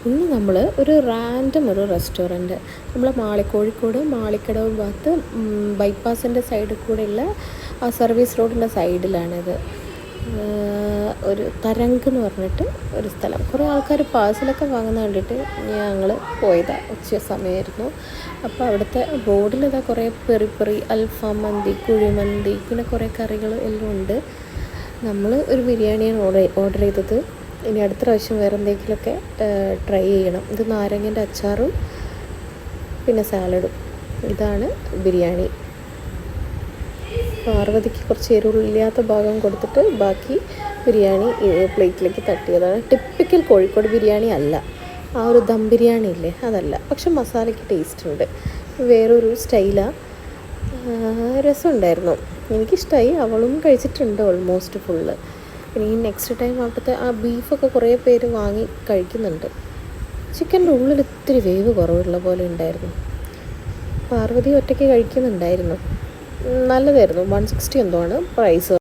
ഇന്ന് നമ്മൾ ഒരു റാൻഡം ഒരു റെസ്റ്റോറൻറ്റ് നമ്മൾ കോഴിക്കോട് മാളിക്കടവ് ഭാഗത്ത് ബൈപ്പാസിൻ്റെ സൈഡിൽ കൂടെയുള്ള ആ സർവീസ് റോഡിൻ്റെ സൈഡിലാണിത്. ഒരു തരങ്ക് എന്ന് പറഞ്ഞിട്ട് ഒരു സ്ഥലം. കുറേ ആൾക്കാർ പാഴ്സലൊക്കെ വാങ്ങുന്ന കണ്ടിട്ട് ഞങ്ങൾ പോയതാണ്. ഉച്ച സമയമായിരുന്നു. അപ്പോൾ അവിടുത്തെ ബോർഡിലിതാ കുറേ പെറി അൽഫാം മന്തി, കുഴിമന്തി, പിന്നെ കുറേ കറികൾ എല്ലാം ഉണ്ട്. നമ്മൾ ഒരു ബിരിയാണിയാണ് ഓർഡർ ചെയ്തത്. ഇനി അടുത്ത പ്രാവശ്യം വേറെ എന്തെങ്കിലുമൊക്കെ ട്രൈ ചെയ്യണം. ഇത് നാരങ്ങൻ്റെ അച്ചാറും പിന്നെ സാലഡും. ഇതാണ് ബിരിയാണി. പാർവതിക്ക് കുറച്ച് എരിവില്ലാത്ത ഭാഗം കൊടുത്തിട്ട് ബാക്കി ബിരിയാണി പ്ലേറ്റിലേക്ക് തട്ടിയതാണ്. ടിപ്പിക്കൽ കോഴിക്കോട് ബിരിയാണി അല്ല, ആ ഒരു ദം ബിരിയാണി ഇല്ലേ അതല്ല, പക്ഷെ മസാലയ്ക്ക് ടേസ്റ്റ് ഉണ്ട്, വേറൊരു സ്റ്റൈലാണ്. രസമുണ്ടായിരുന്നു, എനിക്കിഷ്ടമായി. അവളും കഴിച്ചിട്ടുണ്ട് ഓൾമോസ്റ്റ് ഫുള്ള്. ഇനി നെക്സ്റ്റ് ടൈം അവിടുത്തെ ആ ബീഫൊക്കെ കുറേ പേര് വാങ്ങി കഴിക്കുന്നുണ്ട്. ചിക്കൻ്റെ ഉള്ളിൽ ഇത്തിരി വേവ് കുറവുള്ള പോലെ ഉണ്ടായിരുന്നു. പാർവതി ഒറ്റയ്ക്ക് കഴിക്കുന്നുണ്ടായിരുന്നു. നല്ലതായിരുന്നു. 160 എന്തോ ആണ് പ്രൈസ്.